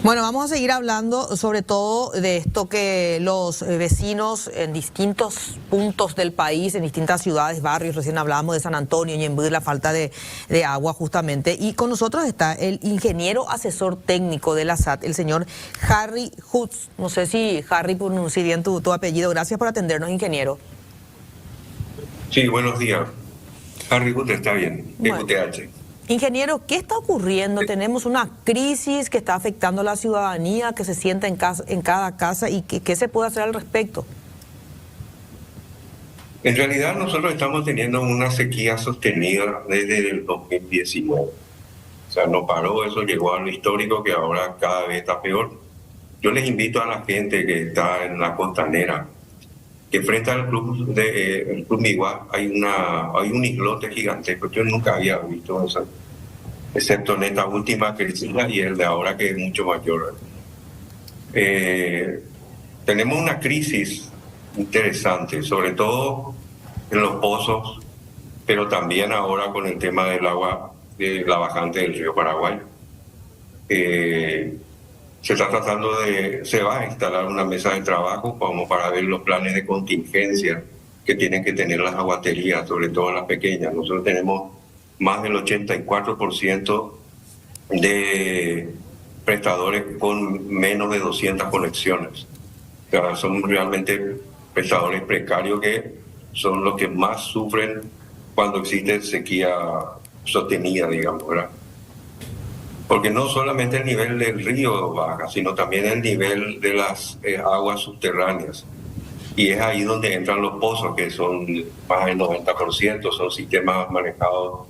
Bueno, vamos a seguir hablando sobre todo de esto que los vecinos en distintos puntos del país, en distintas ciudades, barrios, recién hablábamos de San Antonio, Ñemby, la falta de agua justamente. Y con nosotros está el ingeniero asesor técnico de la SAT, el señor Harry Hutz. No sé si Harry pronuncié bien tu apellido. Gracias por atendernos, ingeniero. Sí, buenos días. Harry Hutz está bien, Bueno. QTH. Ingeniero, ¿qué está ocurriendo? Tenemos una crisis que está afectando a la ciudadanía, que se sienta en cada casa, y ¿qué se puede hacer al respecto? En realidad nosotros estamos teniendo una sequía sostenida desde el 2019. O sea, no paró, eso llegó a lo histórico que ahora cada vez está peor. Yo les invito a la gente que está en la costanera, que frente al el Club Miguá hay un islote gigantesco. Yo nunca había visto eso, excepto en esta última crisis y el de ahora, que es mucho mayor. Tenemos una crisis interesante, sobre todo en los pozos, pero también ahora con el tema del agua de la bajante del río Paraguay. Se va a instalar una mesa de trabajo como para ver los planes de contingencia que tienen que tener las aguaterías, sobre todo las pequeñas. Nosotros tenemos más del 84% de prestadores con menos de 200 conexiones. O sea, son realmente prestadores precarios que son los que más sufren cuando existe sequía sostenida, digamos, ¿verdad? Porque no solamente el nivel del río baja, sino también el nivel de las aguas subterráneas. Y es ahí donde entran los pozos, que son más del 90%, son sistemas manejados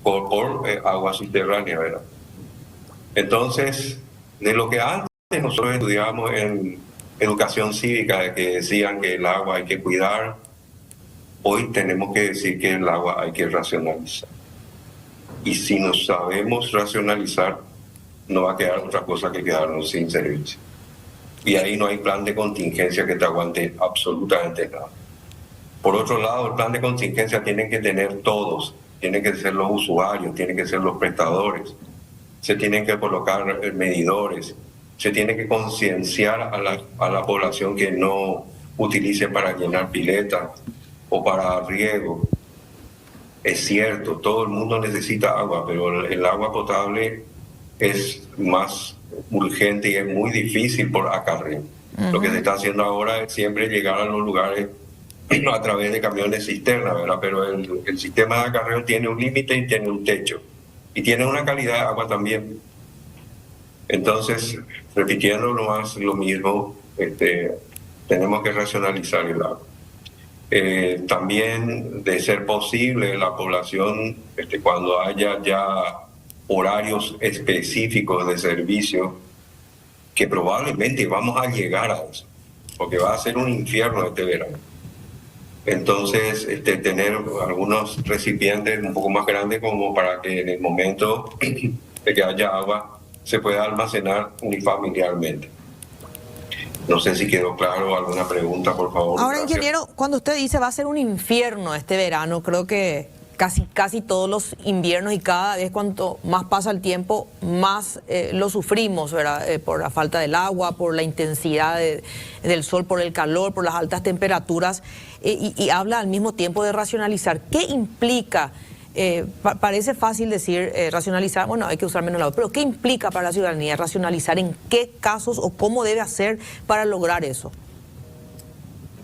por aguas subterráneas, ¿verdad? Entonces, de lo que antes nosotros estudiábamos en educación cívica, de que decían que el agua hay que cuidar, hoy tenemos que decir que el agua hay que racionalizar. Y si no sabemos racionalizar, no va a quedar otra cosa que quedarnos sin servicio. Y ahí no hay plan de contingencia que te aguante absolutamente nada. Por otro lado, el plan de contingencia tienen que tener todos, tienen que ser los usuarios, tienen que ser los prestadores, se tienen que colocar medidores, se tiene que concienciar a la población que no utilice para llenar piletas o para riego. Es cierto, todo el mundo necesita agua, pero el agua potable es más urgente y es muy difícil por acarreo. Lo que se está haciendo ahora es siempre llegar a los lugares a través de camiones cisterna, ¿verdad? Pero el sistema de acarreo tiene un límite y tiene un techo. Y tiene una calidad de agua también. Entonces, repitiendo lo mismo, tenemos que racionalizar el agua. También, de ser posible, la población, cuando haya ya horarios específicos de servicio, que probablemente vamos a llegar a eso, porque va a ser un infierno este verano. Entonces, tener algunos recipientes un poco más grandes como para que en el momento de que haya agua se pueda almacenar unifamiliarmente. No sé si quedó claro. ¿Alguna pregunta, por favor? Ahora, Gracias. ingeniero, cuando usted dice va a ser un infierno este verano, creo que casi todos los inviernos, y cada vez cuanto más pasa el tiempo, más lo sufrimos, ¿verdad? Por la falta del agua, por la intensidad del sol, por el calor, por las altas temperaturas, y habla al mismo tiempo de racionalizar. ¿Qué implica? Parece fácil decir racionalizar, bueno, hay que usar menos agua, pero ¿qué implica para la ciudadanía racionalizar? ¿En qué casos o cómo debe hacer para lograr eso?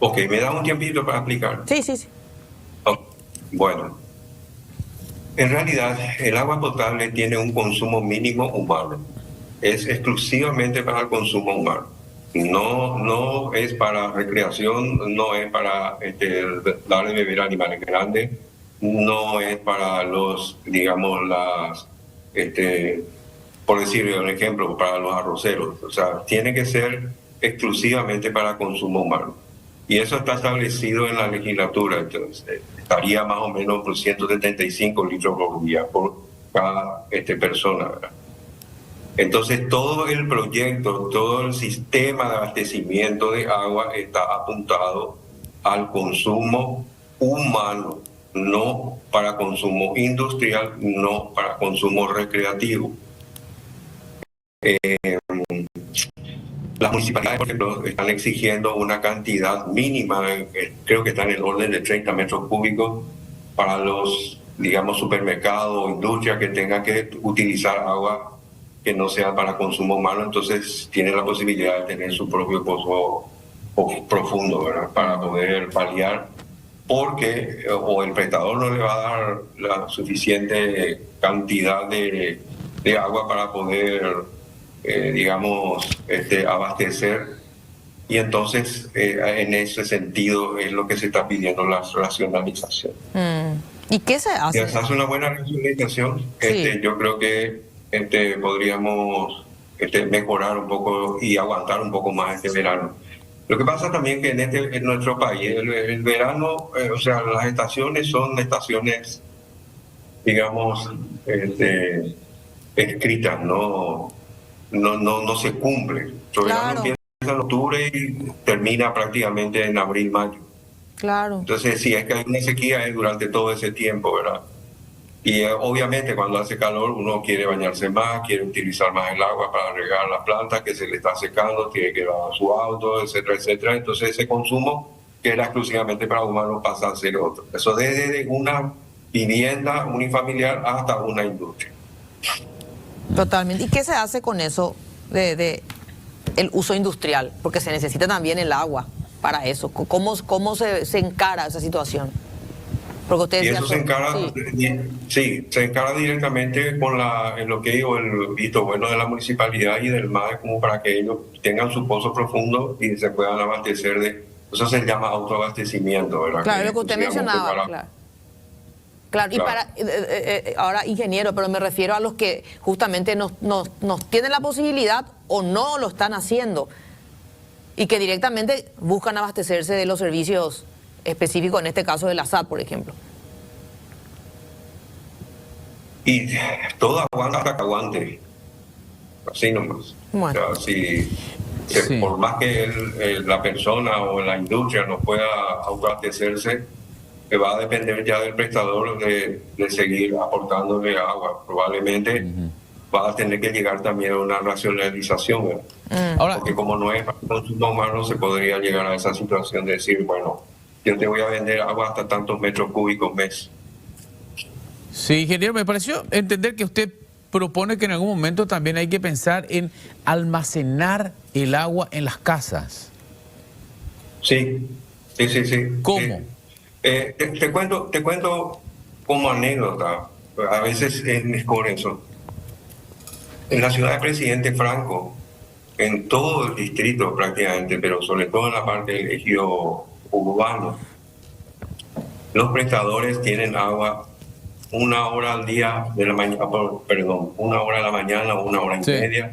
Ok, ¿me da un tiempito para explicar? Sí. Oh, bueno, en realidad el agua potable tiene un consumo mínimo humano. Es exclusivamente para el consumo humano. No es para recreación, no es para darle de beber a animales grandes, no es para los, digamos, por decir un ejemplo, para los arroceros. O sea, tiene que ser exclusivamente para consumo humano. Y eso está establecido en la legislatura. Entonces, estaría más o menos por 175 litros por día por cada persona, ¿verdad? Entonces, todo el proyecto, todo el sistema de abastecimiento de agua está apuntado al consumo humano, no para consumo industrial, no para consumo recreativo. Las municipalidades, por ejemplo, están exigiendo una cantidad mínima, creo que está en el orden de 30 metros cúbicos para los, digamos, supermercados o industrias que tengan que utilizar agua que no sea para consumo humano, entonces tienen la posibilidad de tener su propio pozo profundo, ¿verdad? Para poder paliar, porque o el prestador no le va a dar la suficiente cantidad de agua para poder digamos, abastecer, y entonces en ese sentido es lo que se está pidiendo, la racionalización. ¿Y qué se hace? Si se hace una buena racionalización, Sí. yo creo que podríamos mejorar un poco y aguantar un poco más este verano. Lo que pasa también que en nuestro país, el verano, o sea, las estaciones son estaciones, digamos, escritas, no se cumple. El verano empieza en octubre y termina prácticamente en abril, mayo. Claro. Entonces, si es que hay una sequía es durante todo ese tiempo, ¿verdad? Y obviamente cuando hace calor uno quiere bañarse más, quiere utilizar más el agua para regar las plantas que se le está secando, tiene que lavar su auto, etcétera, etcétera. Entonces ese consumo que era exclusivamente para humanos pasa a ser otro. Eso desde una vivienda unifamiliar hasta una industria. Totalmente. ¿Y qué se hace con eso de el uso industrial? Porque se necesita también el agua para eso. ¿Cómo se encara esa situación? Porque usted decía, y eso se encara, sí, se encara directamente con en lo que digo, el visto bueno de la municipalidad y del MAE, como para que ellos tengan su pozo profundo y se puedan abastecer de... Eso se llama autoabastecimiento, ¿verdad? Claro, lo que usted mencionaba, claro. Claro, y para ahora, ingeniero, pero me refiero a los que justamente nos tienen la posibilidad o no lo están haciendo y que directamente buscan abastecerse de los servicios específicos, en este caso de la SAT, por ejemplo. Y todo aguanta hasta que aguante, así nomás. Bueno. O sea, sí. Por más que la persona o la industria no pueda autoabastecerse, que va a depender ya del prestador de seguir aportándole agua. Probablemente va a tener que llegar también a una racionalización, Ahora, porque como no es para consumo humano, se podría llegar a esa situación de decir, bueno, yo te voy a vender agua hasta tantos metros cúbicos mes. Sí, ingeniero, me pareció entender que usted propone que en algún momento también hay que pensar en almacenar el agua en las casas. Sí. ¿Cómo? Te cuento como anécdota, a veces es con eso. En la ciudad de Presidente Franco, en todo el distrito prácticamente, pero sobre todo en la parte del ejido urbano, los prestadores tienen agua 1 hora al día de la mañana, 1 hora a la mañana, 1 hora y media,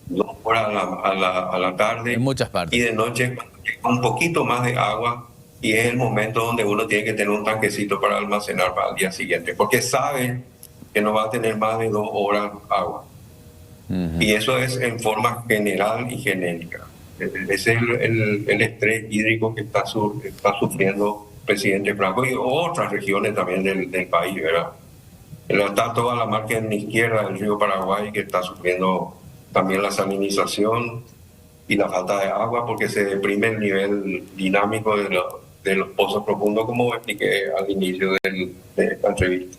2 horas a la tarde, en muchas partes. Y de noche un poquito más de agua. Y es el momento donde uno tiene que tener un tanquecito para almacenar para el día siguiente, porque sabe que no va a tener más de 2 horas agua. Y eso es en forma general y genérica. Ese es el estrés hídrico que está sufriendo Presidente Franco y otras regiones también del país, ¿verdad? Está toda la margen izquierda del río Paraguay que está sufriendo también la salinización y la falta de agua, porque se deprime el nivel dinámico de los pozos profundos, como expliqué al inicio de esta entrevista.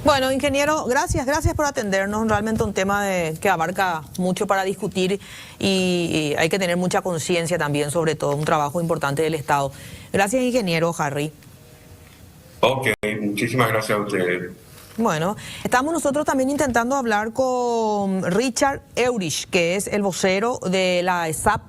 Bueno, ingeniero, gracias por atendernos. Realmente un tema que abarca mucho para discutir y hay que tener mucha conciencia también, sobre todo un trabajo importante del Estado. Gracias, ingeniero Harry. Ok, muchísimas gracias a ustedes. Bueno, estamos nosotros también intentando hablar con Richard Eurich, que es el vocero de la ESAP,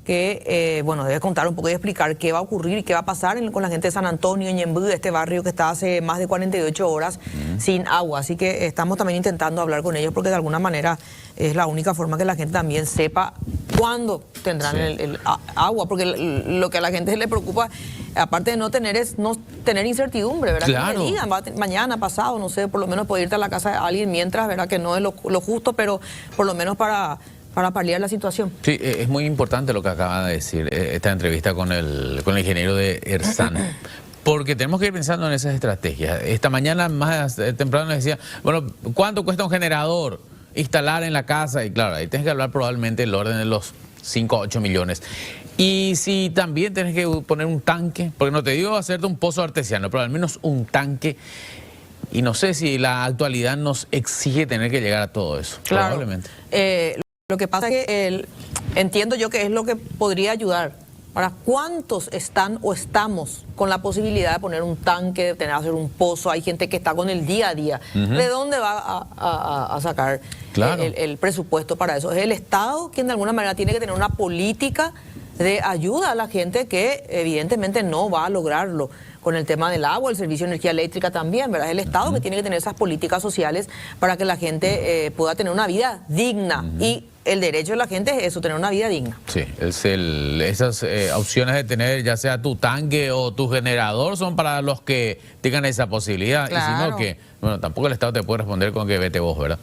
que bueno, debe contar un poco y explicar qué va a ocurrir y qué va a pasar con la gente de San Antonio, Ñemby, de este barrio que está hace más de 48 horas sin agua. Así que estamos también intentando hablar con ellos porque de alguna manera es la única forma que la gente también sepa cuándo tendrán el agua, porque lo que a la gente le preocupa, aparte de no tener, es no tener incertidumbre, ¿verdad? Claro. Que me digan, mañana, pasado, no sé, por lo menos poder irte a la casa de alguien mientras, ¿verdad? Que no es lo justo, pero por lo menos para paliar la situación. Sí, es muy importante lo que acaba de decir esta entrevista con el ingeniero de ERSAN, porque tenemos que ir pensando en esas estrategias. Esta mañana más temprano les decía, bueno, ¿cuánto cuesta un generador? instalar en la casa, y claro, ahí tienes que hablar probablemente el orden de los 5 a 8 millones. Y si también tienes que poner un tanque, porque no te digo hacerte un pozo artesiano, pero al menos un tanque. Y no sé si la actualidad nos exige tener que llegar a todo eso. Claro. Probablemente. Lo que pasa es que entiendo yo que es lo que podría ayudar. ¿Para cuántos están o estamos con la posibilidad de poner un tanque, de tener hacer un pozo? Hay gente que está con el día a día. ¿De dónde va a sacar Claro. el presupuesto para eso? Es el Estado quien de alguna manera tiene que tener una política de ayuda a la gente que evidentemente no va a lograrlo con el tema del agua, el servicio de energía eléctrica también, ¿verdad? Es el Estado que tiene que tener esas políticas sociales para que la gente pueda tener una vida digna. Y el derecho de la gente es eso, tener una vida digna. Sí, esas opciones de tener ya sea tu tanque o tu generador son para los que tengan esa posibilidad. Claro. Y si no, que, bueno, tampoco el Estado te puede responder con que vete vos, ¿verdad?